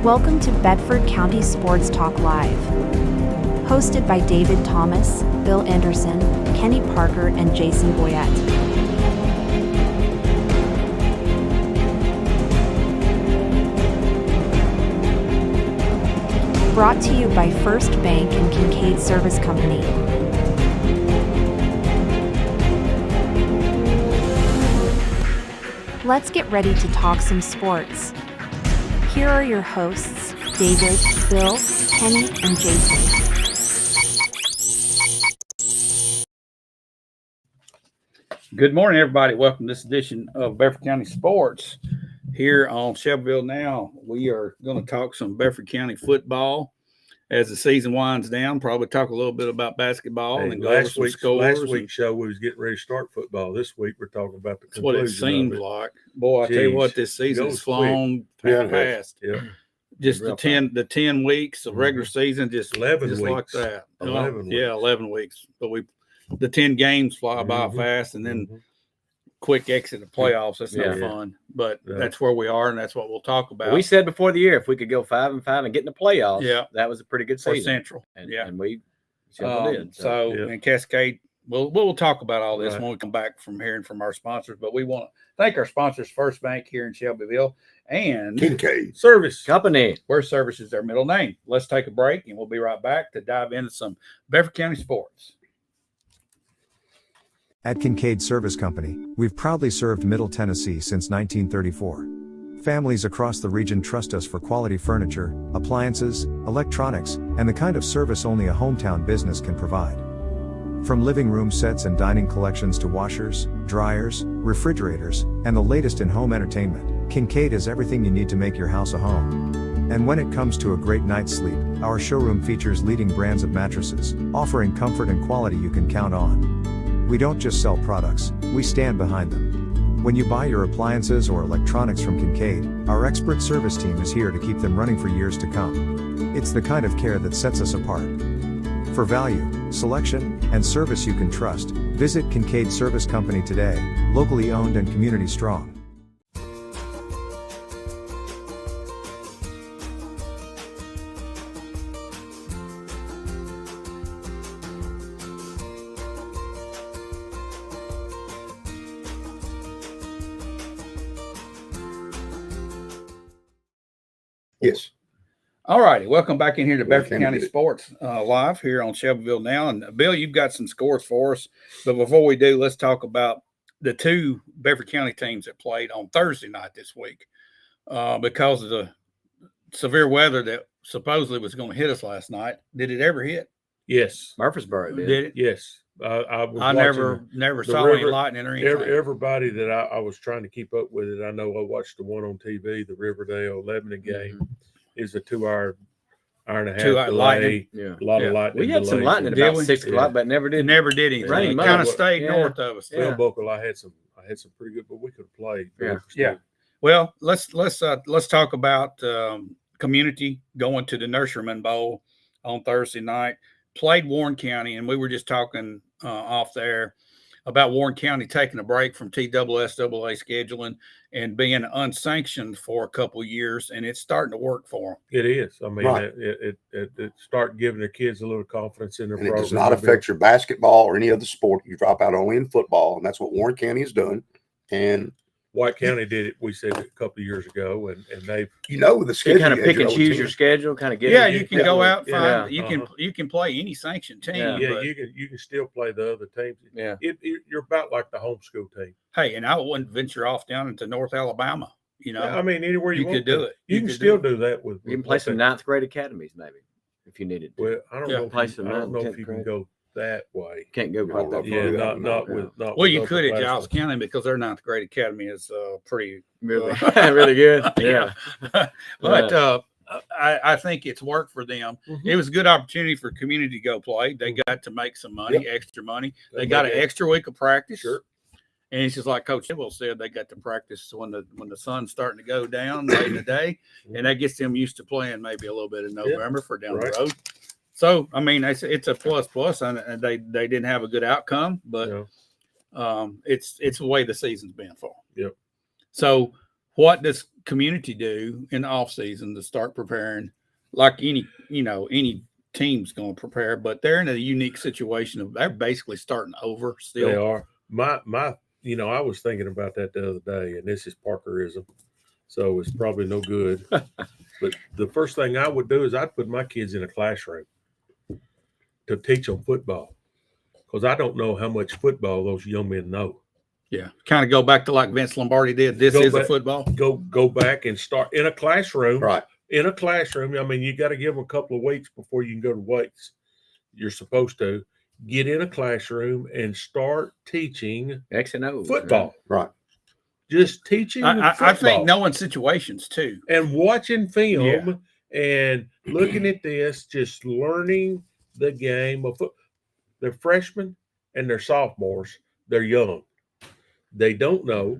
Welcome to Bedford County Sports Talk Live. Hosted by David Thomas, Bill Anderson, Kenny Parker, and Jason Boyette. Brought to you by First Bank and Kincaid Service Company. Let's get ready to talk some sports. Here are your hosts, David, Bill, Kenny, and Jason. Good morning, everybody. Welcome to this edition of Bedford County Sports. Here on Shelbyville Now, we are going to talk some Bedford County football as the season winds down. Probably talk a little bit about basketball and go over some scores. Last week's show, we was getting ready to start football. This week, we're talking about the That's what it seems like. Boy, I tell you what, this season's flown past. Yeah. Just the 10 weeks of regular season, just 11 weeks. Like that. 11 weeks. Yeah, 11 weeks. But the 10 games fly by fast, and then quick exit of playoffs. That's no fun, but that's where we are, and that's what we'll talk about. We said before the year, if we could go 5-5 and get in the playoffs, that was a pretty good season. For Central. And we did. So in Cascade, we'll talk about all this when we come back from hearing from our sponsors. But we want to thank our sponsors, First Bank here in Shelbyville and Kincaid Service Company, where service is their middle name. Let's take a break, and we'll be right back to dive into some Bedford County sports. At Kincaid Service Company, we've proudly served Middle Tennessee since 1934. Families across the region trust us for quality furniture, appliances, electronics, and the kind of service only a hometown business can provide. From living room sets and dining collections to washers, dryers, refrigerators, and the latest in home entertainment, Kincaid has everything you need to make your house a home. And when it comes to a great night's sleep, our showroom features leading brands of mattresses, offering comfort and quality you can count on. We don't just sell products, we stand behind them. When you buy your appliances or electronics from Kincaid, our expert service team is here to keep them running for years to come. It's the kind of care that sets us apart. For value, selection, and service you can trust, visit Kincaid Service Company today, locally owned and community strong. Yes. All righty. Welcome back in here to Bedford County Sports Live here on Shelbyville Now. And Bill, you've got some scores for us. But before we do, let's talk about the two Bedford County teams that played on Thursday night this week because of the severe weather that supposedly was going to hit us last night. Did it ever hit? Yes. Murfreesboro Did it? Yes. I never saw any lightning or anything. Everybody that I was trying to keep up with it, I know I watched the one on TV, the Riverdale Lebanon game, is a 2 hour and a half delay. Yeah. A lot of lightning. We had some lightning about 6 o'clock, but never did anything. It kind of stayed north of us. Well, Buckle, I had some pretty good, but we could have played. Yeah. Well, let's talk about community going to the Nurseryman Bowl on Thursday night. Played Warren County, and we were just talking off there about Warren County taking a break from TSSAA scheduling and being unsanctioned for a couple of years, and it's starting to work for them. It is. I mean, it start giving the kids a little confidence in their program. It does not affect your basketball or any other sport. You drop out only in football, and that's what Warren County has done. And White County did it. We said it a couple of years ago, and they, with the schedule, you kind of pick and choose your schedule, kind of get. Yeah, you can go out, find you can play any sanctioned team. Yeah, you can still play the other teams. Yeah, you're about like the homeschool team. Hey, and I wouldn't venture off down into North Alabama. I mean, anywhere you could do it. You can still do that with. You can play some ninth grade academies, maybe, if you needed to. Well, I don't know. Play I some don't know if you grade. can go that way. Can't go quite that far. Yeah, not with. Well, you could at Giles County because their ninth grade academy is pretty really really good. Yeah, but I think it's worked for them. It was a good opportunity for community to go play. They got to make some money, extra money. They got an extra week of practice. Sure. And it's just like Coach Hillwell said, they got to practice when the sun's starting to go down late in the day, and that gets them used to playing maybe a little bit in November for down the road. So I mean, it's a plus, and they didn't have a good outcome, but it's the way the season's been for them. Yep. So what does community do in the off season to start preparing? Like any team's going to prepare, but they're in a unique situation of they're basically starting over still. They are. My I was thinking about that the other day, and this is Parkerism, so it's probably no good. But the first thing I would do is I'd put my kids in a classroom to teach them football, because I don't know how much football those young men know. Yeah, kind of go back to like Vince Lombardi did. This is a football. Go back and start in a classroom. Right. In a classroom, I mean, you got to give them a couple of weeks before you can go to weights. You're supposed to get in a classroom and start teaching X and O football. Right. Just teaching I think knowing situations too. And watching film and looking at this, just learning the game of football. They're freshmen and they're sophomores. They're young. They don't know.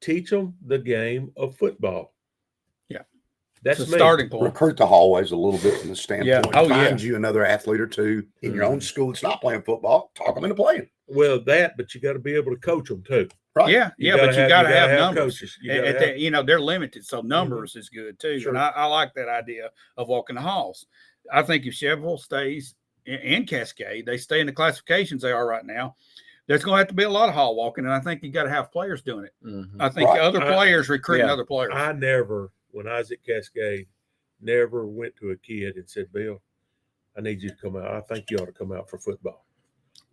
Teach them the game of football. Yeah. That's the starting point. Recruit the hallways a little bit from the standpoint. Yeah. Find you another athlete or two in your own school that's not playing football. Talk them into playing. Well, but you got to be able to coach them too. Right. Yeah, but you got to have numbers. Coaches. They're limited, so numbers is good too. Sure. And I like that idea of walking the halls. I think if Chevrolet stays and Cascade, they stay in the classifications they are right now, there's going to have to be a lot of hall walking, and I think you got to have players doing it. Mm-hmm. I think other players recruiting other players. I never, when I was at Cascade, never went to a kid and said, Bill, I need you to come out. I think you ought to come out for football.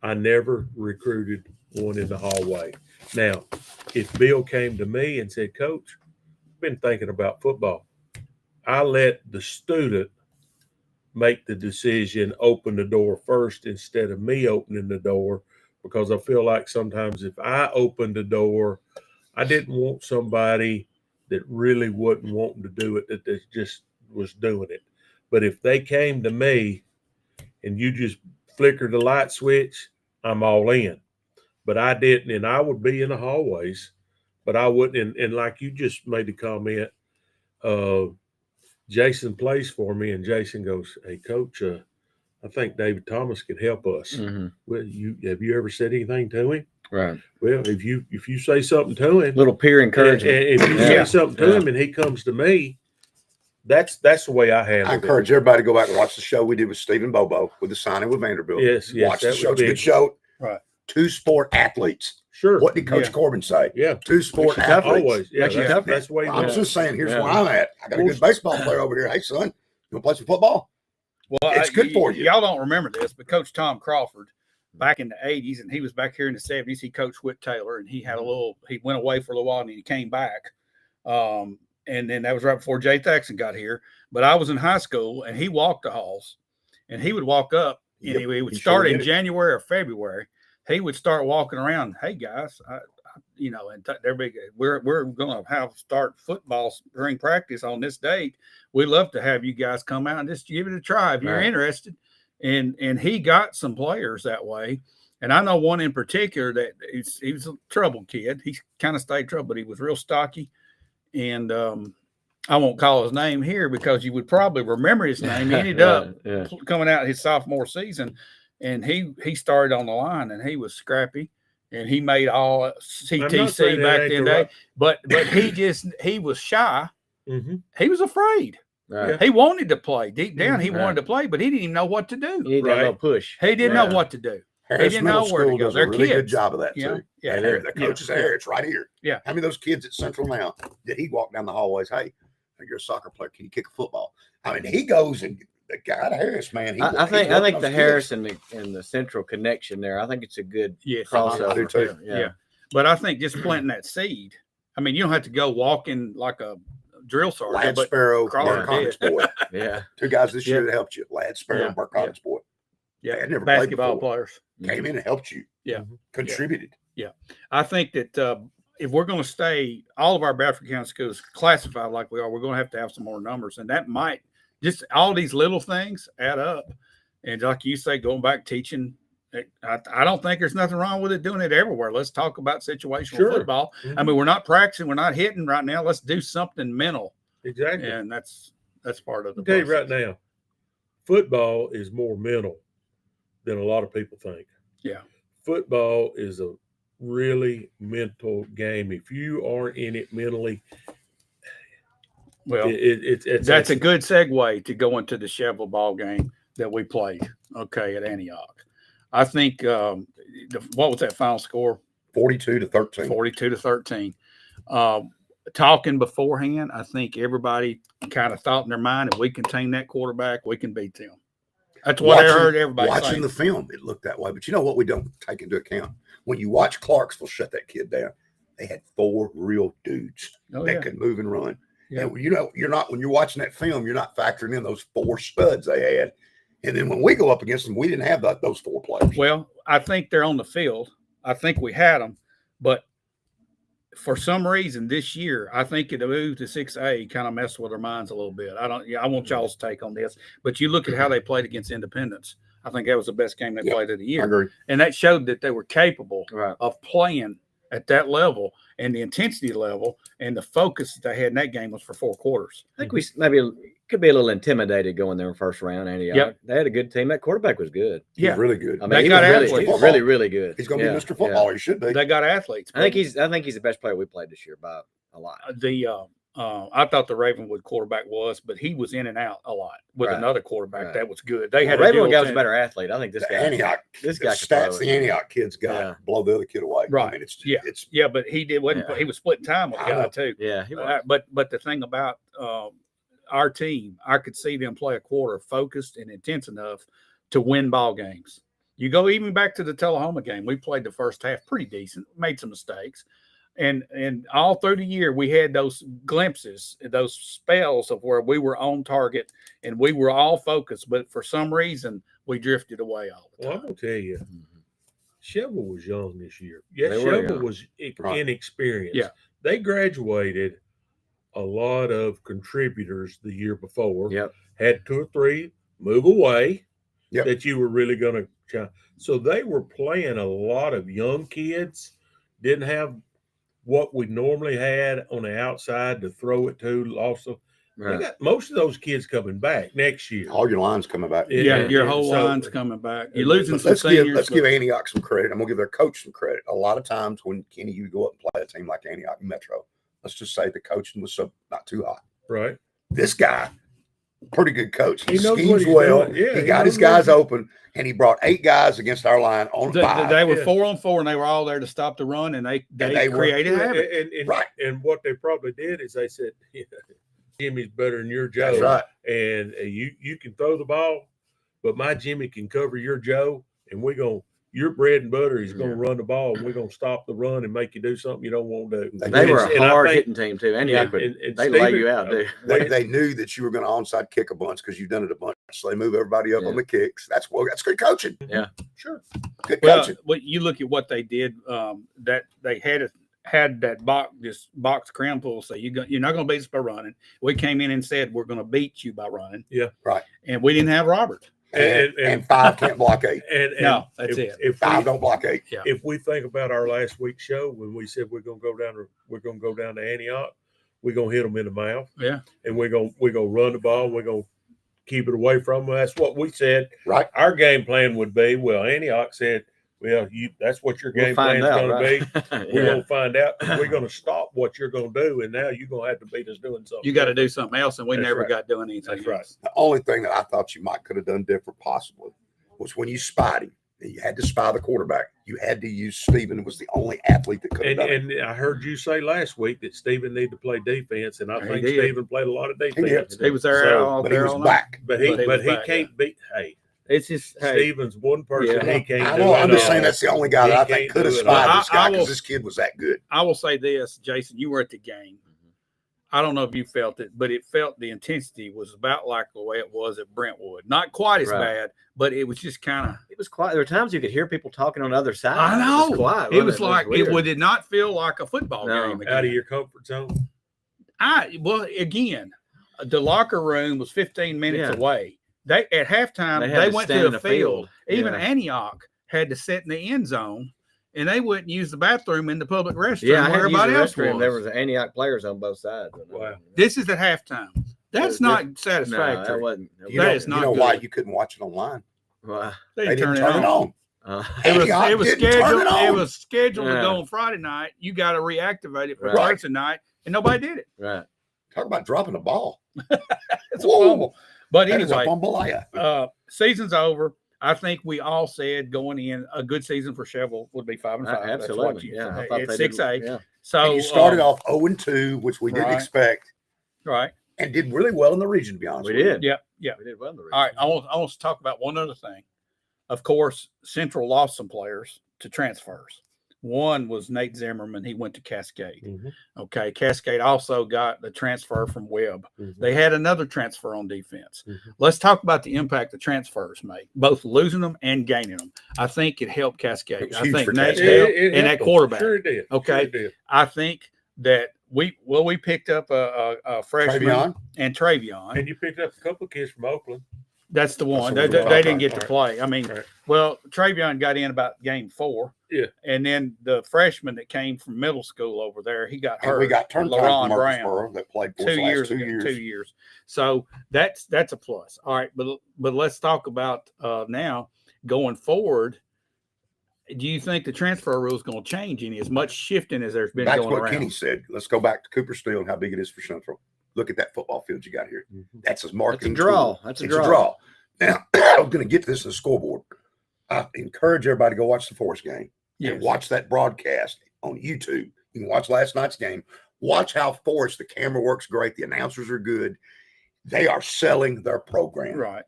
I never recruited one in the hallway. Now, if Bill came to me and said, Coach, I've been thinking about football, I let the student make the decision, open the door first instead of me opening the door, because I feel like sometimes if I opened the door, I didn't want somebody that really wasn't wanting to do it, that just was doing it. But if they came to me and you just flickered the light switch, I'm all in. But I didn't, and I would be in the hallways, but I wouldn't. And like you just made the comment, Jason plays for me, and Jason goes, hey, Coach, I think David Thomas could help us. Mm-hmm. Well, have you ever said anything to him? Right. Well, if you say something to him, little peer encouragement. and if you say something to him and he comes to me, that's the way I handle it. I encourage everybody to go back and watch the show we did with Stephen Bobo with the signing with Vanderbilt. Yes, watch the show. It's a good show. Right. Two sport athletes. Sure. What did Coach Corbin say? Yeah. Two sport athletes. Always. Yeah, that's the way. I'm just saying, here's where I'm at. I got a good baseball player over here. Hey, son, you want to play some football? Well, it's good for you. Y'all don't remember this, but Coach Tom Crawford, back in the 80s, and he was back here in the 70s, he coached Whit Taylor, and he went away for a little while, and he came back. And then that was right before Jay Thaxton got here. But I was in high school, and he walked the halls, and he would walk up, and he would start in January or February. He would start walking around. Hey guys, they're big. We're going to start football spring practice on this date. We'd love to have you guys come out and just give it a try if you're interested. And he got some players that way. And I know one in particular that he was a trouble kid. He kind of stayed trouble, but he was real stocky. And I won't call his name here because you would probably remember his name. He ended up coming out his sophomore season, and he started on the line, and he was scrappy, and he made all CTC back then day. But he was shy. Mm-hmm. He was afraid. Right. He wanted to play. Deep down, he wanted to play, but he didn't even know what to do. He didn't know push. He didn't know what to do. Harris he didn't know where to go. Does a really good job of that too. Yeah, the coach is Harris right here. Yeah. How many of those kids at Central now did he walk down the hallways? Hey, you're a soccer player. Can you kick a football? I mean, he goes and the guy to Harris, man. I think the Harris and the Central connection there. I think it's a good crossover. I do too. Yeah. But I think just planting that seed. I mean, you don't have to go walking like a drill sergeant. Lad Sparrow, Mark Connor's boy. Two guys this year that helped you. Lad Sparrow, Mark Connor's boy. Yeah, they never basketball players came in and helped you. Yeah, contributed. Yeah, I think that if we're going to stay, all of our Bedford County schools classified like we are, we're going to have some more numbers, and that might just all these little things add up. And like you say, going back teaching, I don't think there's nothing wrong with it doing it everywhere. Let's talk about situational football. Mm-hmm. I mean, we're not practicing, we're not hitting right now. Let's do something mental. Exactly, and that's part of the. I'll tell you right now, football is more mental than a lot of people think. Yeah. Football is a really mental game. If you aren't in it mentally, Well, it's that's a good segue to go into the Sheffield ball game that we played. Okay, at Antioch, I think what was that final score? 42-13. 42-13. Talking beforehand, I think everybody kind of thought in their mind, if we contain that quarterback, we can beat them. That's what I heard everybody watching saying. the film. It looked that way, but you know what we don't take into account when you watch Clarksville shut that kid down. They had 4 real dudes that could move and run. Yeah. And you know, you're not when you're watching that film, you're not factoring in those 4 studs they had. And then when we go up against them, we didn't have those 4 players. Well, I think they're on the field. I think we had them, but for some reason this year, I think it moved to 6A kind of messed with their minds a little bit. I want y'all's take on this, but you look at how they played against Independence. I think that was the best game they played of the year. I agree. And that showed that they were capable Right. of playing at that level, and the intensity level and the focus that they had in that game was for 4 quarters. I think we maybe could be a little intimidated going there in first round. Antioch. Yep. They had a good team. That quarterback was good. He's really good. I mean, They he got was really, athletes. he was really, really good. He's going to be Mr. Football. He should be. They got athletes. I think he's the best player we played this year by a lot. I thought the Ravenwood quarterback was, but he was in and out a lot with Right. another quarterback Right. that was good. They had Ravenwood guy was a team. better athlete. I think this The guy. Antioch, this the guy could stats throw the it. Antioch kids got Yeah. blow the other kid away. Right. I mean, it's Yeah, but he did. Yeah. He was splitting time with the I guy know. too. Yeah, he was. But the thing about our team, I could see them play a quarter focused and intense enough to win ball games. You go even back to the Tullahoma game. We played the first half pretty decent, made some mistakes. And all through the year, we had those glimpses, those spells of where we were on target and we were all focused. But for some reason, we drifted away all the Well, I'm time. gonna tell you, Sheffield was young this year. Yes, They were Sheffield young. was Right. inexperienced. Yeah. They graduated a lot of contributors the year before. Yep. Had 2 or 3 move away Yep. that you were really going to. So they were playing a lot of young kids. Didn't have what we normally had on the outside to throw it to. Also, they Right. got most of those kids coming back next year. all your lines coming back. Yeah, your and whole so- line's coming back. You're and losing But some seniors. let's but- give Antioch some credit. I'm gonna give their coach some credit. A lot of times when Kenny, you go up and play a team like Antioch Metro, let's just say the coaching was not too hot. Right. This guy, pretty good coach. He He knows what schemes he's well. doing. Yeah, he he got his knows what guys he's- open, and he brought 8 guys against our line on They, 5. they were Yeah. 4-on-4, and they were all there to stop the run, and they they were- created havoc. And, Right. and what they probably did is they said, Jimmy's better than your Joe. That's right. And you can throw the ball, but my Jimmy can cover your Joe, and your bread and butter is going to run the ball, and we're going to stop the run and make you do something you don't want to do. They were And a I hard think- hitting team too. Antioch, and they lay Stephen- you out, dude. They knew that you were going to onside kick a bunch because you've done it a bunch. So they move everybody up Yeah. on the kicks. That's good coaching. Sure. Good Well, coaching. you look at what they did. That they had that box cram pull. So you're not going to beat us by running. We came in and said we're going to beat you by running. Yeah. Right. And we didn't have Robert. And 5 can't block 8. And No, that's it. If 5 we, don't block 8. Yeah. if we think about our last week's show when we said we're going to go down to Antioch, we're going to hit them in the mouth. Yeah. And we're going to run the ball. We're going to keep it away from them. That's what we said. Right. Our game plan would be. Well, Antioch said, "Well, that's what your game plan is going to be. We're going to find out. We're going to stop what you're going to do, and now you're going to have to beat us doing something. You got to do something else, and we That's never right. got doing anything. That's right. else. The only thing that I thought you could have done different possibly was when you spied him. You had to spy the quarterback. You had to use Stephen. It was the only athlete that could have done it. And I heard you say last week that Stephen needed to play defense, and I He think did. Stephen played a lot of did. defense. He was there So, all But he there was all night. back. But he But he was back, can't beat. Hey, It's just Stephen's one person Yeah. he can't I do know. it I'm just all. saying that's the only guy that I He think can't could have do it spied all. this guy I will- because this kid was that good. I will say this, Jason, you were at the game. I don't know if you felt it, but it felt the intensity was about like the way it was at Brentwood. Not quite as Right. bad, but it was just kind of. It was quiet. There were times you could hear people talking on the other side. I It know. was quiet. It was wasn't like weird. did not feel like a football No. game. Out of Again. your comfort zone. Again, the locker room was 15 minutes Yeah. away. They at halftime They they, had to went stand to in the the field. field. Even Yeah. Antioch had to sit in the end zone, and they wouldn't use the bathroom in the public restroom Yeah, I where had to use everybody the else restroom. was. There was Antioch players on both sides. Wow. This is at halftime. That's No, not No, satisfactory. that wasn't. You That know, is not you know why good. you couldn't watch it online? Wow. They They didn't didn't turn it on. It was Antioch it was didn't turn scheduled. it on. It was scheduled to Yeah. go on Friday night. You got to reactivate it for Right. Thursday night, and nobody did it. right. Talk about dropping the ball. It's a Whoa. fumble. But That is a anyway, fumble. season's over. I think we all said going in a good season for Cheval would be 5-5. That's what Absolutely. you, Yeah. I thought it's they 6A. did. Yeah. So And you started off 0-2, which we didn't right. expect, right. and did really well in the region, to be honest We with you. did. Yeah, yeah. We did well in the All right. region. I want to talk about one other thing. Of course, Central lost some players to transfers. One was Nate Zimmerman. He went to Cascade. Mhm. Okay. Cascade also got the transfer from Webb. Mhm. They had another transfer on defense. Mhm. Let's talk about the impact the transfers make, both losing them and gaining them. I think it helped Cascade. It was I huge think for Nate Cascade. helped It and that helped them. quarterback. Sure it did. Okay. Sure it did. I think that we picked up a freshman Travion. and Travion. And you picked up a couple of kids from Oakland. That's the one. That's They, what we're they talking didn't get about. to play. I mean, Right. well, Travion got in about game 4. Yeah. And then the freshman that came from middle school over there, he got hurt. And we got turned time LaRon from Brown. Murfreesboro that played for us 2 the last years 2 ago, years. 2 years. So that's a plus. All right, but let's talk about now going forward. Do you think the transfer rule is going to change any as much shifting as there's been Back to going what around? Kenny said. Let's go back to Cooper Steel and how big it is for Central. Look at that football field you got here. That's a marketing draw. tool. That's a It's draw. Now, I'm going to get to this in the scoreboard. I encourage everybody to go watch the Forest game and Yes. watch that broadcast on YouTube. You can watch last night's game. Watch how Forest, the camera works great. The announcers are good. They are selling their program. Right.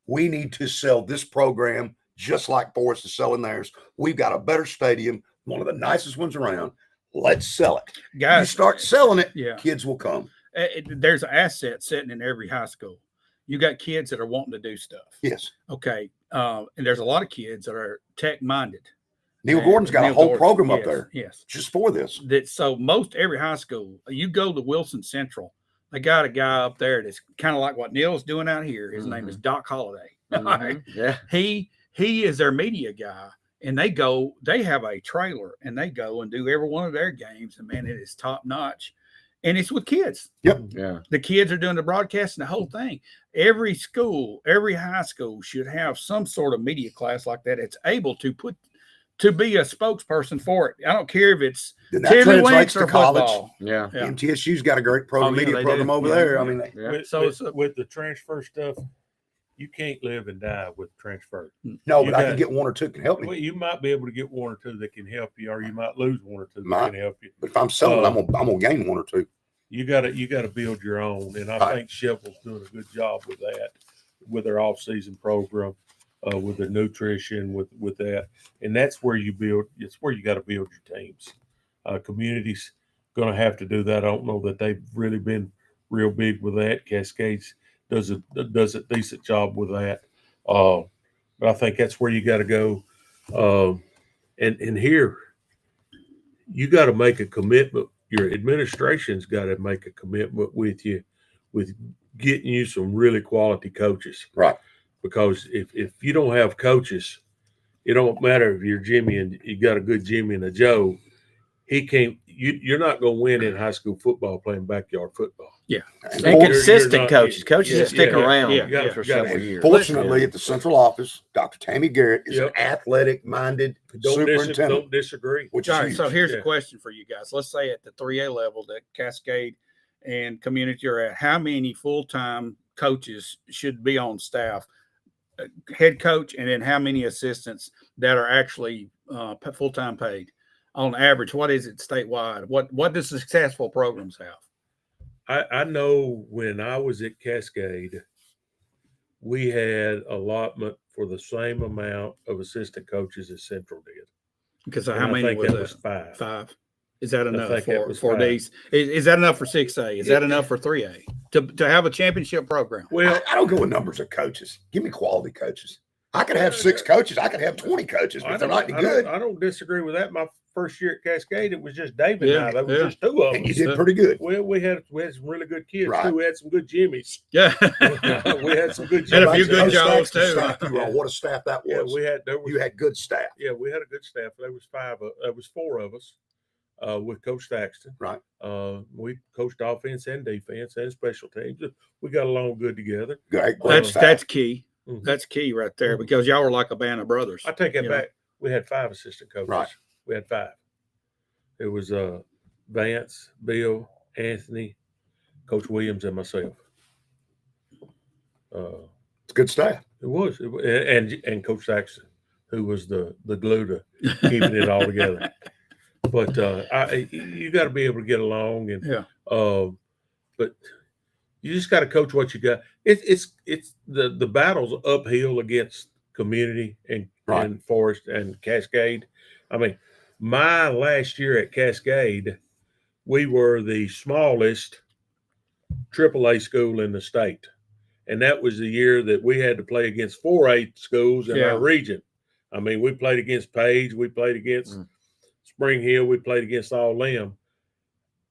We need to sell this program just like Forest is selling theirs. We've got a better stadium, one of the nicest ones around. Let's sell it. You Guys, start selling it, yeah. kids will come. There's an asset sitting in every high school. You got kids that are wanting to do stuff. Yes. Okay. And there's a lot of kids that are tech minded. Neil Gordon's got a whole program up there Yes. just for this. So most every high school, you go to Wilson Central, they got a guy up there that's kind of like what Neil's doing out here. His name is Doc Holliday. Mhm. Yeah. He is their media guy, and they have a trailer and they go and do every one of their games. And man, it is top notch. And it's with kids. Yep. Yeah. The kids are doing the broadcast and the whole thing. Every school, every high school should have some sort of media class like that. It's able to be a spokesperson for it. I don't care if it's Then that Timmy translates Winks to or college. football. Yeah. Yeah. MTSU's got a great program, Oh, yeah, media they program do. over Yeah, there. yeah. I mean, Yeah. With the transfer stuff, you can't live and die with transfer. no, You but I got- can get one or two can help Well, me. you might be able to get one or two that can help you, or you might lose one or two that Might. can help you. But if I'm selling, I'm gonna gain one or two. You gotta build your own, and I Right. think Cheval's doing a good job with that, with their off-season program, with their nutrition, with that, and that's where you build. It's where you got to build your teams. Communities going to have to do that. I don't know that they've really been real big with that. Cascades does a decent job with that, but I think that's where you got to go. And here, you got to make a commitment. Your administration's got to make a commitment with you, with getting you some really quality coaches. Right. Because if you don't have coaches, it don't matter if you're Jimmy and you got a good Jimmy and a Joe. He can't. You're not going to win in high school football playing backyard football. And And for- consistent not- coaches. Coaches yeah, that stick yeah, around yeah, You gotta- for you gotta- several and years. fortunately, at the central office, Dr. Tammy Garrett is Yep. an athletic-minded Don't superintendent, disagree. which All is right, huge. so here's Yeah. a question for you guys. Let's say at the 3A level that Cascade and Community are at, how many full-time coaches should be on staff? Head coach, and then how many assistants that are actually full-time paid? On average, what is it statewide? What do successful programs have? I know when I was at Cascade, we had allotment for the same amount of assistant coaches as Central did. Because And how I many think was that that? was 5. 5. Is that enough think that for was for 5. these? Is that enough for 6A? Is that enough for 3A to have a championship program? Well, I don't go with numbers of coaches. Give me quality coaches. I could have 6 coaches. I could have 20 coaches, but if they're not any good, I don't disagree with that. My first year at Cascade, it was just David Yeah, and I. There was yeah. just 2 of and you us. did pretty good. Well, we had some really good kids Right. too. We had some good Jimmies. Yeah. We had some good And a Jimmies. few good Those Joes, stacks too. staff you were on, what a staff that Yeah, was. you You had good staff. Yeah, we had a good staff. There was 4 of us with Coach Thaxton. Right. We coached offense and defense and special teams. We got along good together. Great That's staff. that's key. Mhm. That's key right there because y'all were like a band of brothers. I take that You know. back. We had 5 assistant coaches. Right. We had 5. It was Vance, Bill, Anthony, Coach Williams, and myself. It's good staff. It was, and Coach Saxon, who was the glue to keeping it all together. But you got to be able to get along, and Yeah. But you just got to coach what you got. It's the battle's uphill against community and Forest and Cascade. I mean, my last year at Cascade, we were the smallest AAA school in the state. And that was the year that we had to play against 4A schools in our region. I mean, we played against Page, we played against Spring Hill, we played against all them.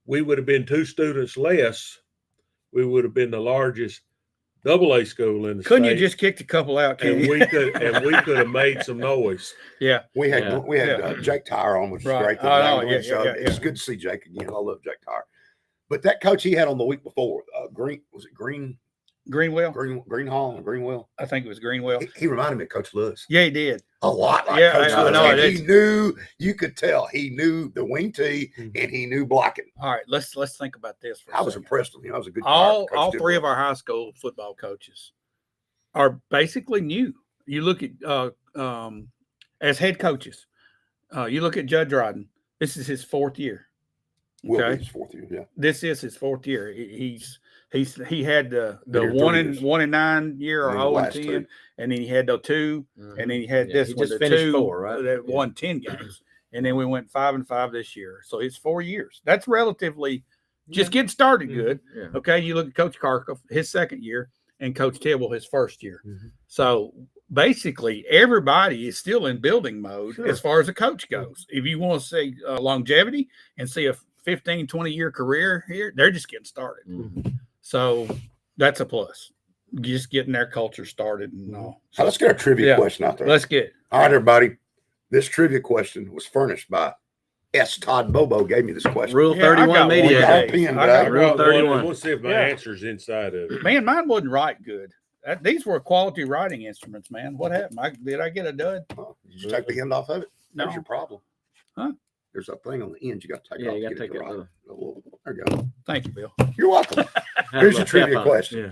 We would have been 2 students less. We would have been the largest AA school in the Couldn't state. you just kicked a couple out? And we could have made some noise. Yeah. We had Jake Tyre on, which is Right. great. It's good to see Jake again. I love Jake Tyre. But that coach he had on the week before, Greenwell. Greenwell. I think it was Greenwell. He reminded me of Coach Lewis. Yeah, he did. A lot like Yeah, Coach I Lewis. know, And he knew, you could tell he knew the wing tee and he knew blocking. All right, let's think about this for a I was second. impressed with him. I was a good All coach. 3 of our high school football coaches are basically new. You look at as head coaches. You look at Judge Rodden. This is his 4th year. Will Okay, be his 4th year. Yeah. this is his 4th year. He had the Been here 1 and 9 year or And then the 0 and last 10, 2. and then he had the 2, and then he had Yeah, this he one. just The finished 2 4, right? that won 10 games, and then we went 5-5 this year. So it's 4 years. That's relatively just getting started good. Yeah. Okay, you look at Coach Karkoff, his 2nd year, and Coach Tibble, his 1st year. So basically, everybody is still in building mode as far as a coach goes. If you want to say longevity and see a 15, 20-year career here, they're just getting started. So that's a plus. Just getting their culture started and all. So let's get a trivia question out there. Let's get it. All right, everybody. This trivia question was furnished by S. Todd Bobo. Gave me this question. Rule Yeah, I 31 got one. media. Y'all Hey, pinned I that. got Rule 31. We'll see if my answer's inside of it. Man, mine wasn't right good. These were quality writing instruments, man. What happened? Did I get a dud? Oh, did you take the end off of it? No. That's your problem. Huh? There's a thing on the end you got to take Yeah, off. you to gotta get take it it right. off. There you go. Thank you, Bill. You're welcome. Here's your trivia question.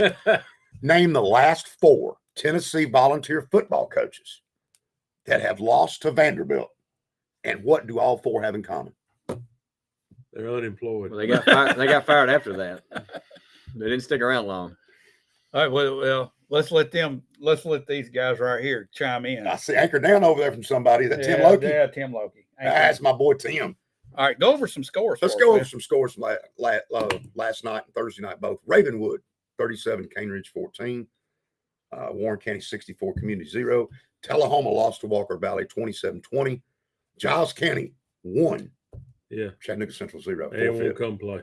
Name the last 4 Tennessee volunteer football coaches that have lost to Vanderbilt, and what do all 4 have in common? They're unemployed. Well, they got fired after that. They didn't stick around long. All right, well, let's let these guys right here chime in. I see anchored down over there from somebody. That Tim Loki. Yeah, Tim Loki. That's my boy Tim. All right, go over some scores. Let's for go us, over some scores from last night and Thursday night both. Ravenwood 37, Cane Ridge 14, Warren County 64, Community 0. Tullahoma lost to Walker Valley 27-20. Giles County 1. Yeah. Chattanooga Central 0. They won't come play.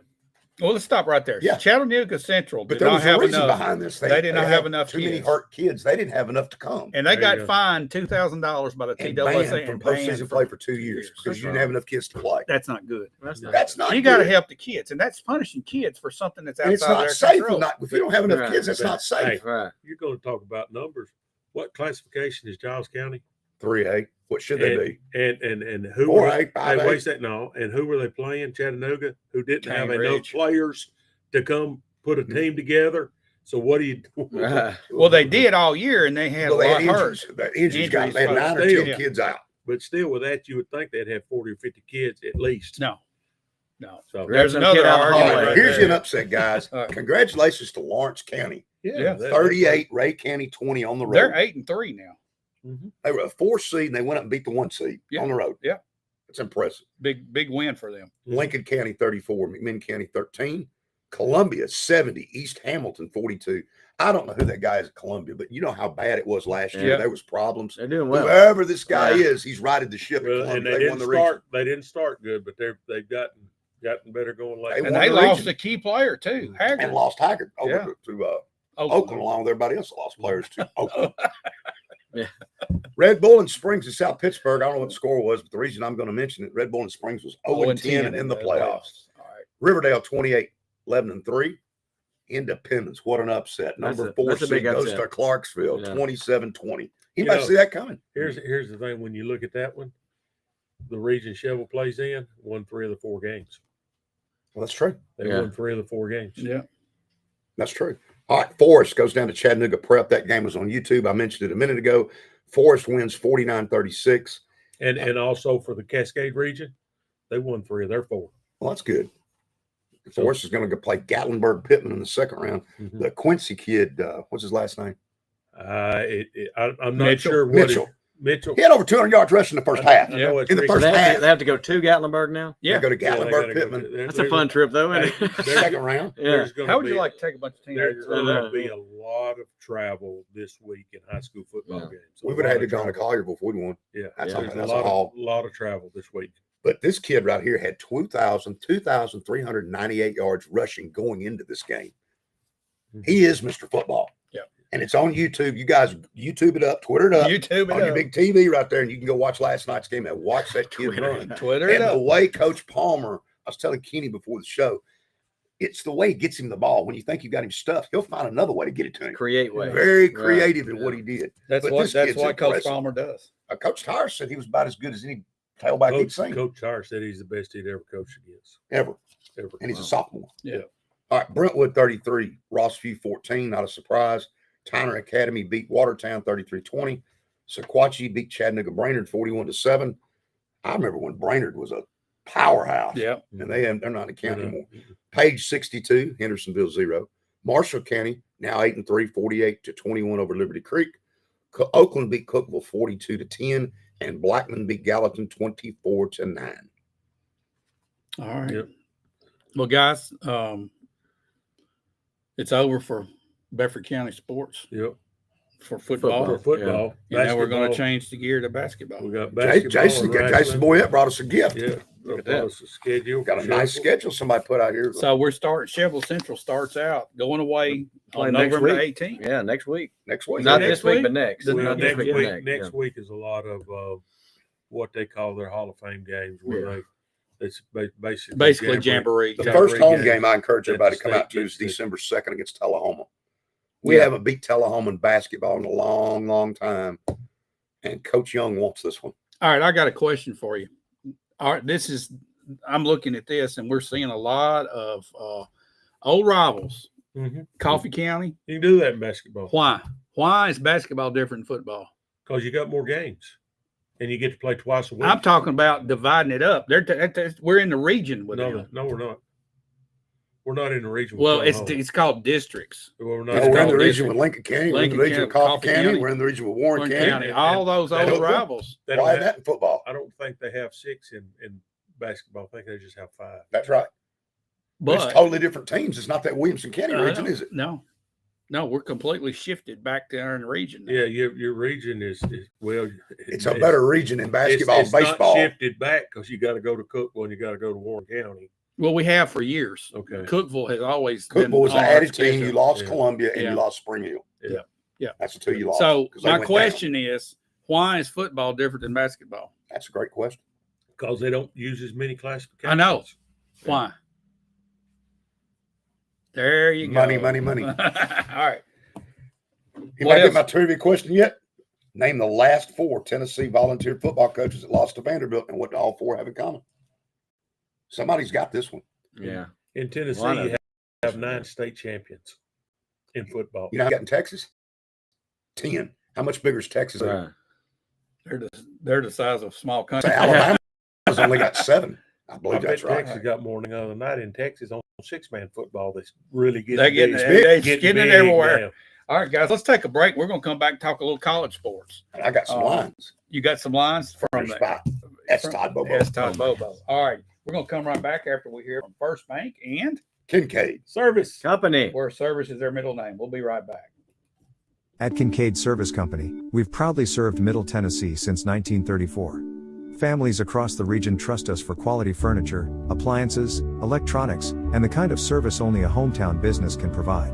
Well, let's stop right there. Yeah. Chattanooga Central But did there not was a have reason enough. behind this. They did not have enough Too many kids. hurt kids. They didn't have enough to come. And they There got you go. fined $2,000 by the And TSA banned from and banned postseason from- play for 2 years because you didn't have enough kids to play. That's not good. That's not. That's not You got to good. help the kids, and that's punishing kids for something that's And it's outside not their safe. control. If you don't have enough Right. kids, that's not safe. Right. You're going to talk about numbers. What classification is Giles County? 3A. What should they be? And who 4A, were they? 5A. Wait a second, no. And who were they playing? Chattanooga, who didn't have Cane enough Ridge. players to come put a team together. So what do you do? Right. Well, they did all year, and they had Well, a they lot had hurt. injuries. The injuries got. They had Injuries, 9 or still. 10 kids out. But still, with that, you would think they'd have 40 or 50 kids at least. No. So There's some another kid out of the All argument right, right here's there. an upset, guys. All right. Congratulations to Lawrence County. Yeah, that- 38, Ray County 20 on the road. They're 8-3 now. They were a 4 seed and they went up and beat the 1 seed Yeah. on the road. Yeah. That's impressive. Big win for them. Lincoln County 34, McMinn County 13, Columbia 70, East Hamilton 42. I don't know who that guy is at Columbia, but you know how bad it was last year. Yeah. There was problems. They're doing well. Whoever this guy Yeah. is, he's righted the ship at Well, and Columbia. they They won didn't the region. start. They didn't start good, but they've gotten better going late. They And won they the lost region. a key player too, Haggard. And lost Haggard over Yeah. to Oakland. Oakland, along with everybody else that lost players to Oakland. Yeah. Red Bull and Springs in South Pittsburgh. I don't know what the score was, but the reason I'm going to mention it, Red Bull and Springs was 0-10 in the playoffs. All right. Riverdale 28, 11-3. Independence, what an upset. That's Number a- 4 that's a seed big goes upset. to Clarksville, Yeah. 27-20. You Anybody know, see that coming? Here's the thing: when you look at that one, the region Shovel plays in won 3 of the 4 games. Well, that's true. They Yeah. won 3 of the 4 games. Yeah. That's true. All right, Forest goes down to Chattanooga Prep. That game was on YouTube. I mentioned it a minute ago. Forest wins 49-36. And also for the Cascade region, they won 3 of their 4. Well, that's good. Forest is going to go play Gatlinburg Pittman in the second round. Mhm. The Quincy kid, what's his last name? I'm not Mitchell. sure what Mitchell. Mitchell. He had over 200 yards rushing in the first half. I know it's In the recent. first half. They have to go to Gatlinburg now. Yeah. They go to Yeah, they Gatlinburg gotta go Pittman, to- there- That's a there's fun trip, though, isn't it? second round. Yeah. There's gonna How would you be- like to take a bunch of teenagers? There's I going know. to be a lot of travel this week in high school football Yeah. games. We A would have lot had to of go to travel. Collierville if we'd won. Yeah, That's there's a a lot of travel this week. But this kid right here had 2,398 yards rushing going into this game. He is Mr. Football. Yeah. And it's on YouTube. You guys YouTube it up, Twitter it up YouTube on it your up. big TV right there, and you can go watch last night's game and watch that kid run. Twitter it And the up. way Coach Palmer, I was telling Kenny before the show, it's the way he gets him the ball. When you think you got him stuffed, he'll find another way to get it to him. Create way. Very Right. creative in Yeah. what he did. That's But what. this That's kid's what Coach impressive. Palmer does. Coach Tires said he was about as good as any tailback he'd seen Coach Tyer said he's the best he'd ever coached against. ever. Ever. And he's a Wow. sophomore. Yeah. All right, Brentwood 33, Rossview 14, not a surprise. Tyner Academy beat Watertown 33-20. Sequatchie beat Chattanooga Brainerd 41-7. I remember when Brainerd was a powerhouse. Yeah. And they're not in the county Yeah. anymore. Page 62, Hendersonville 0. Marshall County now 8-3, 48-21 over Liberty Creek. Oakland beat Cookville 42-10, and Blackman beat Gallatin 24-9. All right. Yep. Well, guys, it's over for Bedford County sports Yep. for football. For football. And now we're going to basketball, change the gear to basketball. We got basketball. Jason and wrestling. Boyette brought us a gift. Yeah. Look at brought that. us a schedule. Got a for nice Shelbyville. schedule somebody put out here. So we're starting. Sheffield Central starts out going away Play on next November week. 18th. Yeah, next week. next week. Not next this week, week? but next. Well, Not Next this week, week, but next yeah. week is a lot of what they call their Hall of Fame games, where it's Basically, jamboree. The Yeah, first home games game I encourage that everybody the to come out state to is gets to- December 2nd against Tullahoma. We Yeah. haven't beat Tullahoma in basketball in a long, long time. And Coach Young wants this one. All right, I got a question for you. All right, I'm looking at this, and we're seeing a lot of old rivals. Mhm. Coffee County. You can do that in basketball Why? Why is basketball different than football? because you got more games, and you get to play twice a week. I'm talking about dividing it up. We're in the region with them. No, we're not. We're not in the region. with Well, Tullahoma. it's called districts. Well, we're No, not. we're in the called region district. with Lincoln County. We're in Lincoln the region with County, Coffee Coffee County. County. We're in the region with Warren Warren County. County, and- all those they old don't- rivals. They don't Why have- that in football? I don't think they have 6 in basketball. I think they just have 5. That's right. But But it's totally different teams. It's not that Williamson County region, is it? No, we're completely shifted back there in the region. now. Yeah, your region is well. It's a better region in basketball It's and baseball. not shifted back because you got to go to Cookville and you got to go to Warren County. Well, we have for years. Okay. Cookville has always been Cookville was an on our added team. schedule. You lost Yeah. Columbia and Yeah. you lost Spring Hill. Yeah. That's the two you lost. So 'cause they my went question is, why is football different than basketball? down. That's a great question. Because they don't use as many classifications. I know. Why? There you go. Money. All right. You What might else? get my trivia question yet? Name the last 4 Tennessee volunteer football coaches that lost to Vanderbilt and what do all 4 have in common? Somebody's got this one. Yeah. In Tennessee, Well, I know you have 9 state champions in football. You know, how got in Texas 10. How much bigger is Texas? Right. They're the size of small So countries. Alabama's only got 7. I I believe bet that's right. Texas got more than the other night in Texas on 6-man football. That's really getting They're getting big. it. They're Getting getting it big everywhere. now. All right, guys, let's take a break. We're going to come back and talk a little college sports. And I got some lines. You got some lines from There's the 5. That's Todd Bobo. S. Todd Bobo. All right, we're going to come right back after we hear from First Bank and Kincaid. Service. Company. where service is their middle name. We'll be right back. At Kincaid Service Company, we've proudly served Middle Tennessee since 1934. Families across the region trust us for quality furniture, appliances, electronics, and the kind of service only a hometown business can provide.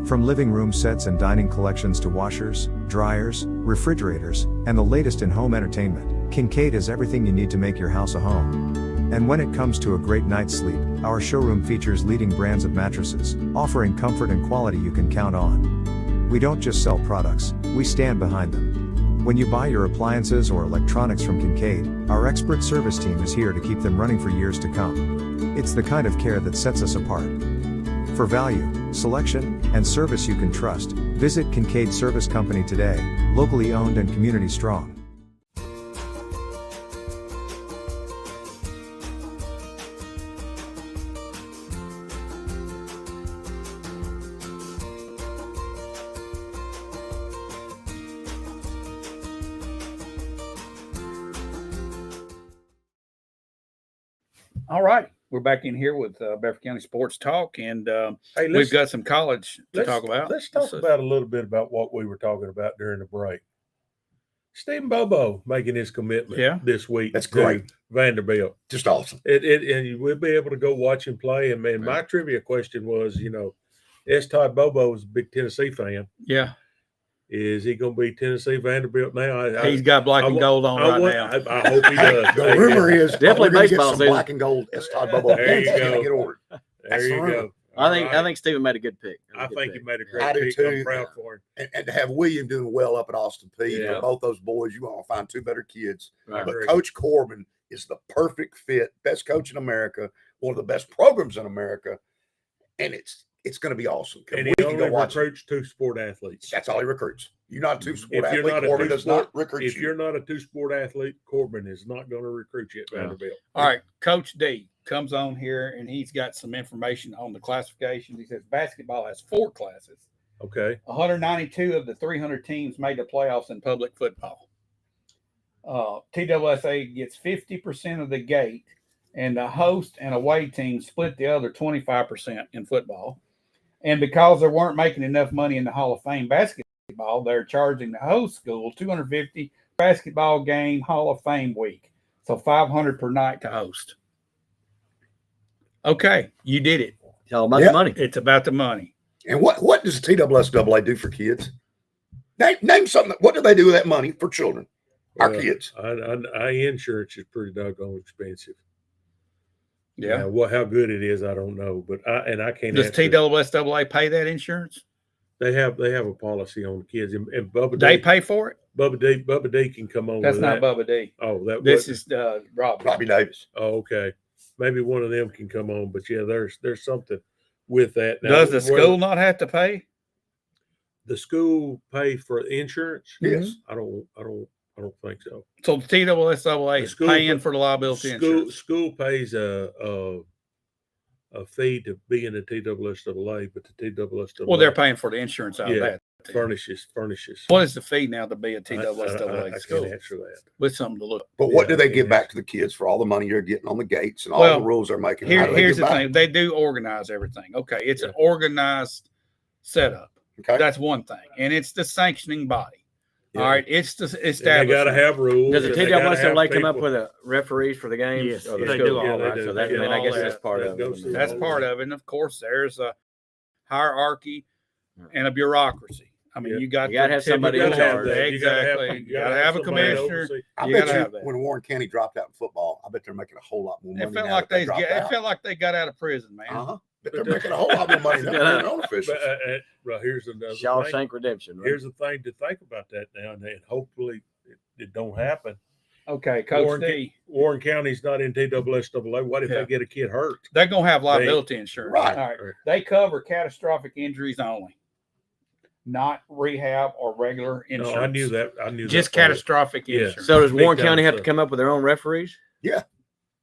From living room sets and dining collections to washers, dryers, refrigerators, and the latest in home entertainment, Kincaid has everything you need to make your house a home. And when it comes to a great night's sleep, our showroom features leading brands of mattresses, offering comfort and quality you can count on. We don't just sell products, we stand behind them. When you buy your appliances or electronics from Kincaid, our expert service team is here to keep them running for years to come. It's the kind of care that sets us apart. For value, selection, and service you can trust, visit Kincaid Service Company today, locally owned and community strong. All right. We're back in here with Bedford County Sports Talk, and Hey, we've got some college to talk about. Let's talk about a little bit about what we were talking about during the break. Stephen Bobo making his commitment this week. That's great. Vanderbilt. Just awesome. And we'll be able to go watch him play. And man, my trivia question was, S. Todd Bobo is a big Tennessee fan. Yeah. Is he going to be Tennessee Vanderbilt now? He's got black and gold on right now. I hope he does. The rumor is Definitely we're gonna baseball get some season. black and gold S. Todd Bobo. There you pants go. gonna get ordered. There you rumor. go. I think Stephen made a good pick. I think he made a I great do pick. I'm too. proud for him. And to have William doing well up at Austin P, Yeah. both those boys, you want to find two better kids. I But agree. Coach Corbin is the perfect fit, best coach in America, one of the best programs in America, and it's going to be awesome. And We he can only go watch it. recruits two sport athletes. That's all he recruits. You're not a two-sport If you're athlete. not a Corbin does two-sport- not recruit If you. you're not a two-sport athlete, Corbin is not going to recruit you at Yeah. Vanderbilt. All right. Coach D comes on here, and he's got some information on the classifications. He says basketball has 4 classes. Okay. 192 of the 300 teams made the playoffs in public football. TWSA gets 50% of the gate, and the host and away teams split the other 25% in football. And because they weren't making enough money in the Hall of Fame basketball, they're charging the host school $250 basketball game Hall of Fame week. So $500 per night to host. Okay, you did it. It's all about Yeah. the money. It's about the money. And what does TWSAA do for kids? Name something. What do they do with that money for children? Our Well, kids. I insurance is pretty doggone expensive. Yeah. Now, how good it is, I don't know, but I can't. Does answer. TWSAA pay that insurance? They have a policy on the kids, and Bubba They D, pay for it? Bubba D can come on. That's with not that. Bubba D. Oh, This is Robbie. Robbie Davis. Oh, okay. Maybe one of them can come on, but yeah, there's something with that. Now, Does the whether school not have to pay? the school pay for insurance? Yes. I don't think so. So the TWSAA The is school paying pay- for the liability insurance. School pays a fee to be in the TWSAA, but the TWSAA Well, they're paying for the insurance out of Yeah. that. furnishes. What is the fee now to be a I TWSAA can't school? answer that. With something to look. But what Yeah, do they yeah. give back to the kids for all the money you're getting on the gates and all Well, the rules they're making? How do they Here's give the back? thing. They do organize everything. Okay. It's an Yeah. organized setup. Okay. That's one thing. And it's the sanctioning body. Yeah. All right. It's the And they establishment. got to have rules. Does the and they gotta have TWSAA come up people. with a referees for the games? Yes, Or the they school? do all Yeah, that. they do. So that, They I do mean, I all guess that. that's part That of goes it. through That's all part that. of it. And of course, there's a hierarchy and a bureaucracy. I mean, Yeah. you got You gotta have somebody You in gotta have charge. that. You gotta have- Exactly. you You gotta have a somebody to commissioner. oversee. I You bet gotta you have that. when Warren County dropped out in football, I bet they're making a whole lot more money. It felt now like that they they dropped it out. felt like they got out of prison, man. But they're making a whole lot more money than their own officials. But well, here's another thing. Shawshank Redemption. Right? Here's the thing to think about that now, and hopefully it don't happen. Okay, Coach Warren, D. Warren County's not in TWSAA. What if Yeah. they get a kid hurt? They're gonna have liability insurance. Right. All right. They cover catastrophic injuries only, not rehab or regular insurance. No, I knew that. I knew Just that part. catastrophic Yeah. insurance. So does Big Warren time County have to stuff. come up with their own referees? Yeah.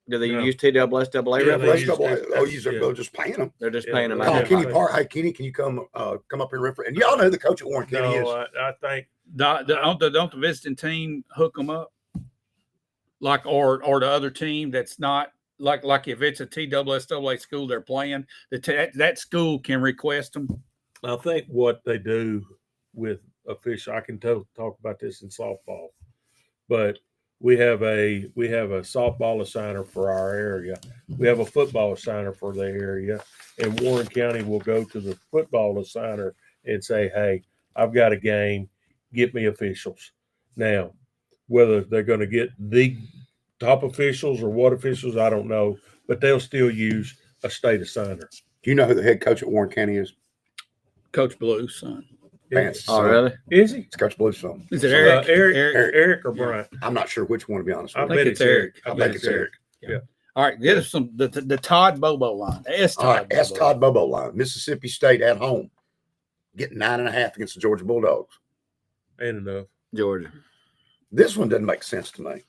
Do they No. use TWSAA Yeah, referees? they use- They're just paying them. They're just Yeah, paying them they out. Call Yeah. of Kenny pocket. Park. Hey, Kenny, can you come up here and referee? And y'all know who the coach at Warren County is. No, I think don't the visiting team hook them up, like or the other team that's not like if it's a TWSAA school they're playing, that school can request them. I think what they do with official, I can talk about this in softball, but we have a softball assigner for our area. We have a football assigner for the area, and Warren County will go to the football assigner and say, "Hey, I've got a game. Get me officials." Now, whether they're going to get the top officials or what officials, I don't know, but they'll still use a state assigner. Do you know who the head coach at Warren County is? Coach Blue's son. Vance's Oh, son. really? Is he? It's Coach Blue's son. Is it So, Eric? Eric or Yeah. Bryant? I'm not sure which one, to be honest I with I you. think bet it's Eric. I think it's Eric. All right, get us some the Todd Bobo line. The S All Todd. right, S. Bobo. Todd Bobo line. Mississippi State at home. Getting 9.5 against the Georgia Bulldogs. Ain't enough. Georgia. This one doesn't make sense to me.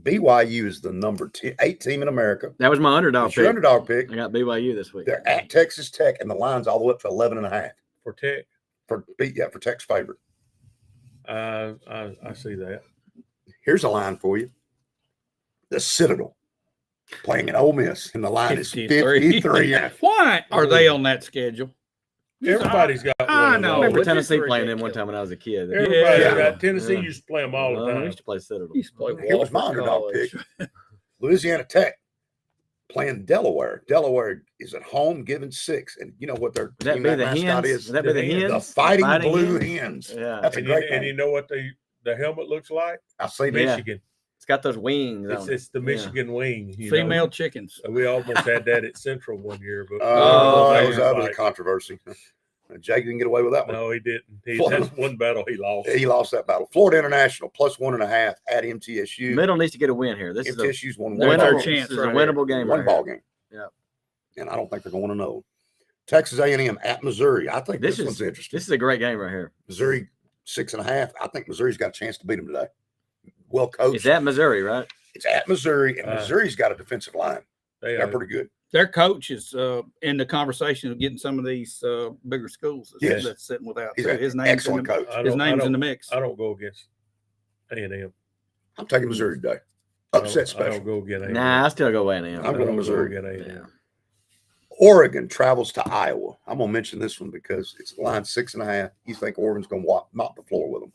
BYU is the number 8 team in America. That was my underdog It's your pick. underdog pick. I got BYU this week. They're at Texas Tech, and the line's all the way up to 11.5 For Tech, for Tech's favorite. I see that. Here's a line for you. The Citadel playing at Ole Miss, and the line is 53. Why are they on that schedule? Everybody's got one. I of know. I those. remember It's Tennessee just playing them one ridiculous. time when I was a kid. Everybody Yeah. got Tennessee Yeah. used to play them all the Well, we time. used to play Citadel. He used to play Here was my Wofford underdog College. pick. Louisiana Tech playing Delaware. Delaware is at home, giving 6, and you know what their Would that team be the mascot Hens? is? Would that be the The Hens. Hens? The Fighting Fighting Blue Hens? Hens. Yeah. That's a And great you name. know what the helmet looks like? I seen Yeah. it. Michigan. It's got those wings. on it. It's the Michigan wing. You Female know? chickens. We almost had that at Central one year, but Oh, that man. was a controversy. Jake didn't get away with that one. no, he didn't. Florida. That's one battle he lost. He lost that battle. Florida International plus 1.5 at MTSU. Middle needs to get a win here. This is a MTSU's won There's one our ball chance. game. This is a right here. winnable game. One right ball here. game. Yeah. And I don't think they're going to know. Texas A&M at Missouri. I think this one's interesting. This is a great game right here. Missouri 6.5. I think Missouri's got a chance to beat them today. Well coached. It's at Missouri, right? It's at Missouri, and Missouri's got a defensive line. They They're are. pretty good. Their coach is in the conversation of getting some of these bigger schools Yes. that's sitting without. He's too. an His name's excellent in the, coach. His name's in the mix. I don't go against A&M. I'm taking Missouri today. I Upset don't special. go against A&M. Nah, I still go A&M. I'm going go Missouri. against A&M. Yeah. Oregon travels to Iowa. I'm going to mention this one because it's line 6.5. You think Oregon's going to mop the floor with them.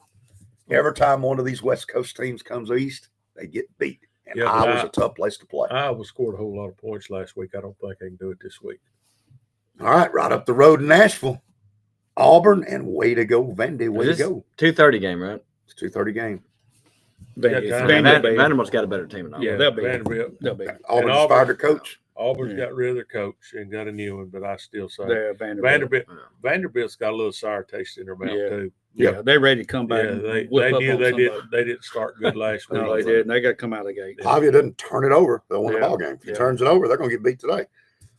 Every time one of these West Coast teams comes east, they get beat. And Yeah, but Iowa's a tough place to play. Iowa scored a whole lot of points last week. I don't think they can do it this week. All right, right up the road in Nashville. Auburn, and way to go, Vandy, way to Is this go. 2:30 game, right? It's 2:30 game. Vanderbilt. Vanderbilt's got a better team than Auburn. Yeah, they'll be. Vanderbilt. They'll be. Auburn's Auburn- fired their coach. Auburn's Yeah. got rid of their coach and got a new one, but I still say They're Vanderbilt. Vanderbilt's got a little sour taste in their mouth Yeah. too. Yeah, they're ready to come back. Yeah, and they whip up knew on they somebody. didn't start good last week. No, they did. They got to come out of the gate. Pavia doesn't turn it over. They'll win Yeah. the ball game. If he Yeah. turns it over, they're going to get beat today.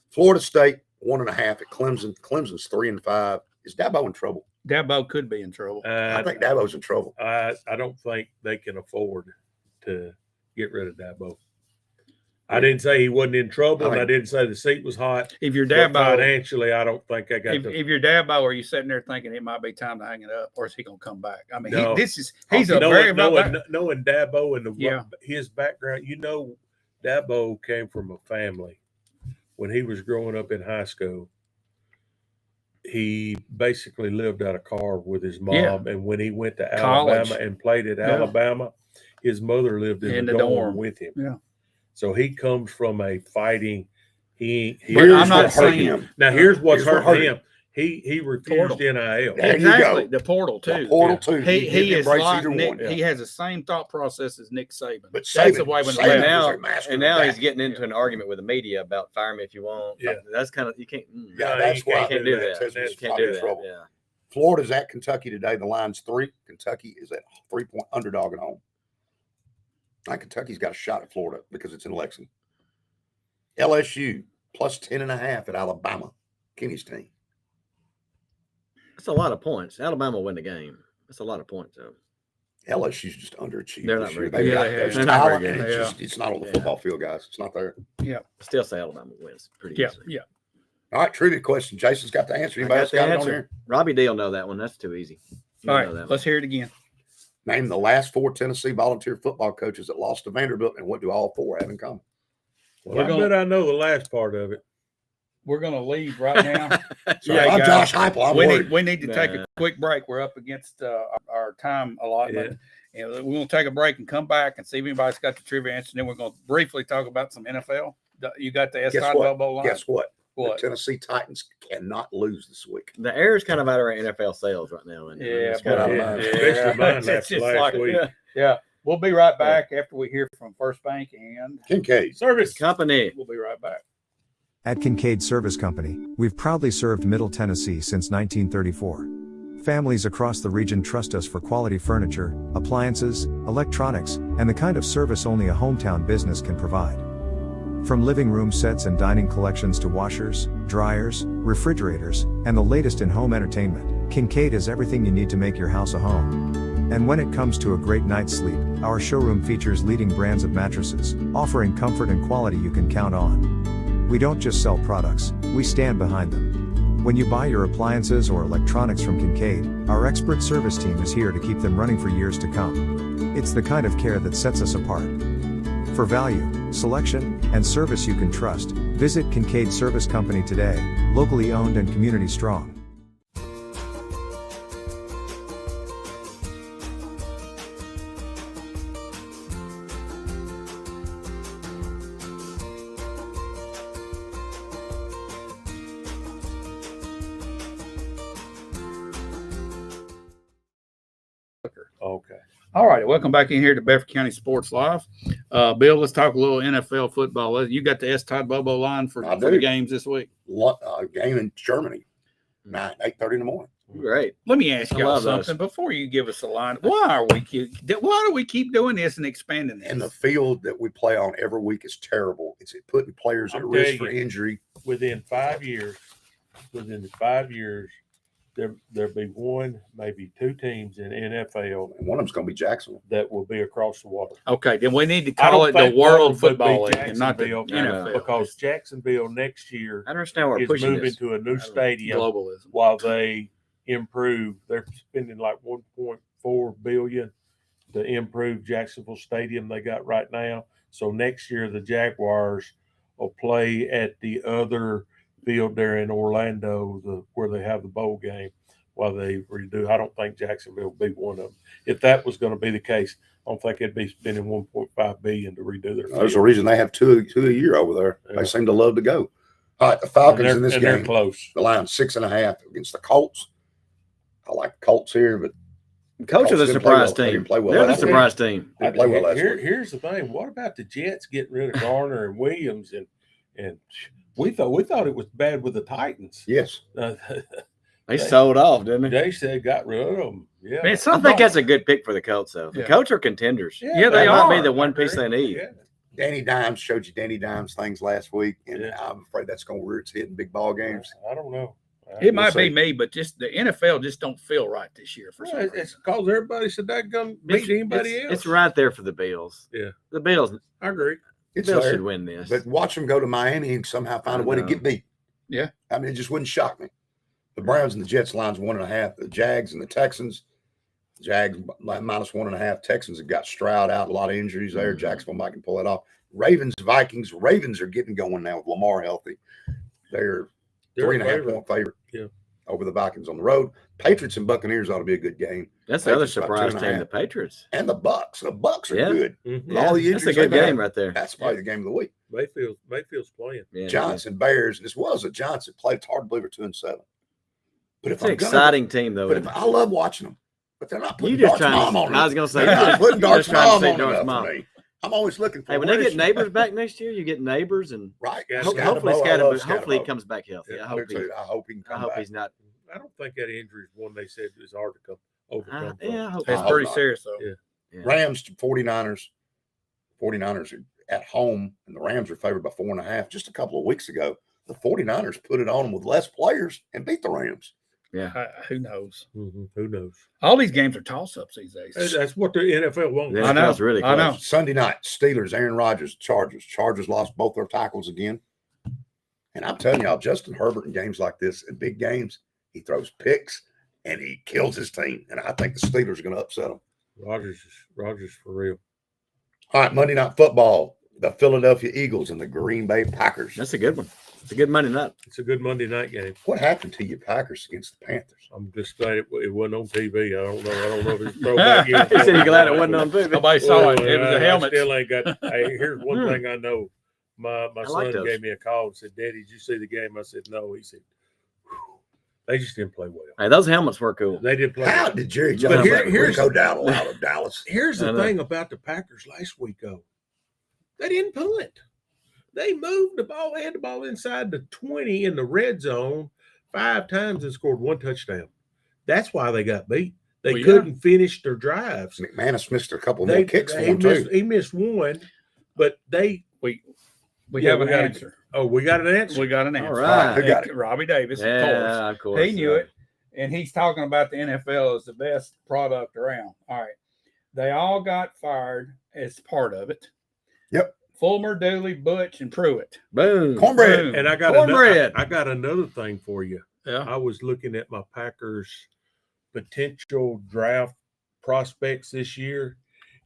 Florida State, 1.5 at Clemson. Clemson's 3-5. Is Dabo in trouble? Dabo could be in trouble. I think Dabo's in trouble. I don't think they can afford to get rid of Dabo. I didn't say he wasn't in trouble, and I didn't say the seat was hot. If you're But Dabo, financially, I don't think I got if you're Dabo, are you sitting there thinking it might be time to hang it up, or is he going to come back? I mean, No. he's Oh, a very knowing Dabo and Yeah. his background, Dabo came from a family. When he was growing up in high school, he basically lived out of car with his mom. Yeah. And when he went to College. Alabama and played at Yeah. Alabama, his mother lived in the dorm with him. Yeah. So he comes from a fighting. Here's I'm not what hurt saying- him. Now here's what's Here's what hurting hurt him. He refused Portal. NIL. There you exactly go. the portal too. The portal, too. He didn't is embrace like either Nick. one. He has the same thought process as Nick Saban. But That's Saban- the way when Saban- the And was left. a now, master and of now that. he's getting into an argument with the media about fire me if you want. Yeah. That's kind of you can't. Yeah, No, that's you why. can't do that. Texas That's is Can't probably do in that. trouble. Yeah. Florida's at Kentucky today. The line's 3. Kentucky is at 3-point underdog at home. I think Kentucky's got a shot at Florida because it's in Lexington. LSU plus 10.5 at Alabama. Kenny's team. That's a lot of points. Alabama will win the game. That's a lot of points, though. LSU's just underachieved. They're this not year. very They've good. got Yeah, there's they're not very talent, and good. it's not on the Yeah. football field, guys. It's not there. Still say Alabama wins pretty Yeah, easily. yeah. All right, trivia question. Jason's got the answer. I Anybody got else the got it on answer. here? Robbie D will know that one. That's too easy. You All know right, that one. let's hear it again. Name the last 4 Tennessee volunteer football coaches that lost to Vanderbilt, and what do all 4 have in common? Well, I bet I know the last part of it. We're going to leave right now. So Yeah, if I'm guys. Josh Heupel. I'm we worried. need to take a Nah. quick break. We're up against our time allotment. And we're going to take a break and come back and see if anybody's got the trivia answer. And then we're going to briefly talk about some NFL. You got the S. Guess Todd what? Bobo line? Guess what? What? The Tennessee Titans cannot lose this week. The air is kind of out of our NFL sales right now. And Yeah, it's but kind Yeah. of, Especially mine It's last just last like- week. Yeah. We'll be right back after we hear from First Bank and Kincaid. Service. Company. we'll be right back. At Kincaid Service Company, we've proudly served Middle Tennessee since 1934. Families across the region trust us for quality furniture, appliances, electronics, and the kind of service only a hometown business can provide. From living room sets and dining collections to washers, dryers, refrigerators, and the latest in home entertainment, Kincaid has everything you need to make your house a home. And when it comes to a great night's sleep, our showroom features leading brands of mattresses, offering comfort and quality you can count on. We don't just sell products, we stand behind them. When you buy your appliances or electronics from Kincaid, our expert service team is here to keep them running for years to come. It's the kind of care that sets us apart. For value, selection, and service you can trust, visit Kincaid Service Company today, locally owned and community strong. Okay. All right, welcome back in here to Bedford County Sports Live. Bill, let's talk a little NFL football. You got the S. Todd Bobo line for the games this week. Game in Germany, 8:30 in the morning. Great. Let me ask y'all love something those. before you give us a line. Why do we keep doing this and expanding this? And the field that we play on every week is terrible. It's putting players at I'm risk telling for you. injury. Within 5 years, there'll be one, maybe two teams in NFL And one of them's going to be Jacksonville. that will be across the water. Okay, then we need to I call don't it the think World one would Football be League and not the Jacksonville, NFL. because Jacksonville next year I don't understand why we're is pushing moving this. to a new stadium Globalism. while they improve. They're spending like $1.4 billion to improve Jacksonville Stadium they got right now. So next year the Jaguars will play at the other field there in Orlando, where they have the bowl game, while they redo. I don't think Jacksonville will be one of them. If that was going to be the case, I don't think they'd be spending $1.5 billion to redo their There's a field. reason they have two a year over there. Yeah. They seem to love to go. All right, the Falcons in this They're game. close. The line 6.5 against the Colts. I like the Colts here, but Coach is a didn't play well. surprise They team. didn't play well They're the last week. surprise team. They play well last week. Here's the thing. What about the Jets getting rid of Garner and Williams? And we thought it was bad with the Titans. Yes. They sold off, didn't they? They said got rid of them. Yeah. Man, I some think that's a good pick for the Colts, though. The Yeah. Colts are contenders. Yeah, they That might are. be the one I piece they agree. need. Yeah. Danny Dimes showed you Danny Dimes things last week, and Yeah. I'm afraid that's going to rear its head in big ball games. I don't know. It might We'll be see. me, but just the NFL just don't feel right this year for some Well, it's reason. because everybody said that going to beat anybody else. It's right there for the Bills. Yeah. The Bills I agree. It's Bills there, should win this. but watch them go to Miami and somehow find a way to know. get beat. Yeah. I mean, it just wouldn't shock me. The Browns and the Jets lines 1.5. The Jags and the Texans. Jags minus 1.5. Texans have got Stroud out. A lot of injuries there. Jacksonville might can pull it off. Ravens, Vikings. Ravens are getting going now with Lamar healthy. They're They're 3.5 favorite. point favorite. Yeah. Over the Vikings on the road. Patriots and Buccaneers ought to be a good game. That's the other Patriots about surprise 2.5. team, the Patriots. And the Bucks. The Bucks are Yeah. good. Mhm. With all the That's a injuries good they've had, game right there. That's probably the game of the week. Mayfield's playing. Yeah. Giants and Bears. And this was a Giants that played. It's hard to believe they're 2-7. But if It's an I'm gonna, exciting team, though. but isn't if it? I love watching them, but they're not putting You just Dart's trying mom to, on I was them. going to say, They're not putting you're Dart's just trying to mom say on Dart's enough mom. for me. I'm always looking for Hey, when they where get is- neighbors back next year, you get neighbors, and Right. Yeah, hopefully, Scatterbo, I love hopefully he Scatterbo. comes back healthy. Yeah, I I hope do too. I hope he can I come hope back. he's not. I don't think that injury is one they said is hard to overcome. Yeah, I hope It's I not. pretty hope not. serious, though. Yeah. Yeah. Rams to 49ers. 49ers are at home, and the Rams are favored by 4.5. Just a couple of weeks ago, the 49ers put it on them with less players and beat the Rams. Yeah. Who knows? Mhm. Who knows? All these games are toss-ups these days. That's what the NFL wants. The I know. NFL's really I know. close. Sunday night, Steelers, Aaron Rodgers, Chargers. Chargers lost both their tackles again. And I'm telling y'all, Justin Herbert in games like this, in big games, he throws picks and he kills his team. And I think the Steelers are going to upset them. Rodgers for real. All right, Monday Night Football, the Philadelphia Eagles and the Green Bay Packers. That's a good one. It's a good Monday night. It's a good Monday night game. What happened to you Packers against the Panthers? I'm just glad it wasn't on TV. I don't know if it's a throwback. He said he's glad it wasn't on TV. Nobody saw it. It was I a helmet. still ain't got. Hey, here's one thing I know. My I son like those. gave me a call and said, "Daddy, did you see the game?" I said, "No." He said, "Whew, They just didn't play well. Hey, those helmets were cool. They didn't play. How well. did Jerry But Jones here- let here's- Rico Dowdle out of Dallas? Here's I the know. thing about the Packers last week, though. They didn't punt. They moved the ball. They had the ball inside the 20 in the red zone 5 times and scored 1 touchdown. That's why they got beat. They Well, yeah. couldn't finish their drives. McManus missed a couple more kicks for he him missed, too. he missed one, but they. We Yeah, have we an gotta- answer. Oh, we got an answer. We got an answer. right. Who got it? Robbie Davis, Yeah, of course. He knew it. And he's talking about the NFL as the best product around. All right. They all got fired as part of it. Yep. Fulmer, Dooley, Butch, and Pruitt. Boom. Cornbread. Boom. And I got Cornbread. I got another thing for you. Yeah. I was looking at my Packers potential draft prospects this year.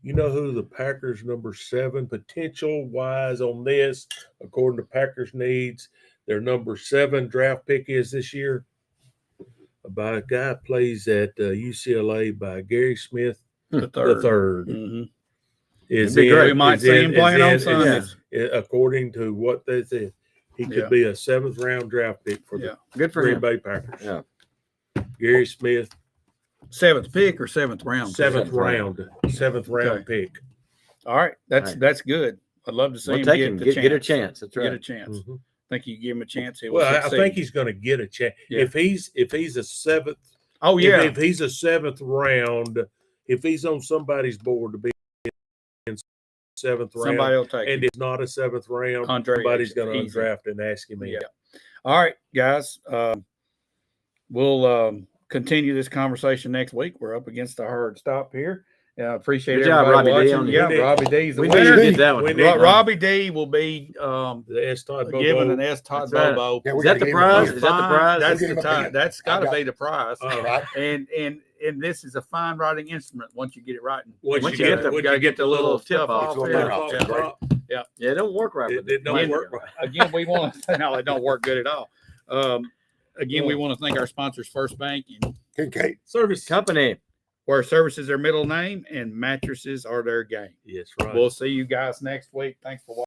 You know who the Packers number 7 potential wise on this, according to Packers needs, their number 7 draft pick is this year? By a guy who plays at UCLA by Gary Smith The the third. third. Mm-hmm. Is It'd be great. We might is see in- him is playing on in- Sundays. according to what they said, he could Yeah. be a 7th round draft pick for Yeah. the Good for Green him. Bay Packers. Yeah. Gary Smith, 7th pick or 7th round? pick? 7th round pick. All right. Right. That's good. I'd love to see We'll him take get him. the Get a chance. That's Get right. a chance. Mhm. Think you give him a chance. He will Well, I succeed. think he's going to get a chance. Yeah. If he's a 7th, Oh yeah. if he's a 7th round, if he's on somebody's board to be in 7th round, Somebody will take and him. it's not a 7th round, Andre somebody's Ace, going to easy. undraft and ask him in. Yeah. All right, guys. We'll continue this conversation next week. We're up against the hard stop here. Appreciate Good job, everybody Robbie D, watching. on the- Yeah, We need- Robbie D's the We knew winner. you did that one. We need- Robbie D will be The S. Todd given Bobo. an S. Todd That's right. Bobo. Yeah, we Is gotta that the get him a prize? beer. Is that the prize? That's We'll get the him a time. beer. That's got to I got- be the prize. Right? And this is a fine writing instrument once you get it right. Once Once you get the- you once got to you get the little tip tip off. off, Yeah. turn off. Off the top, Yeah, it don't work right. with it don't Again, work right. Again, we want to. No, it don't work good at all. Again, we want to thank our sponsors, First Bank, Kincaid. Service. Company. where services are middle name and mattresses are their game. Yes, right. We'll see you guys next week. Thanks for watching.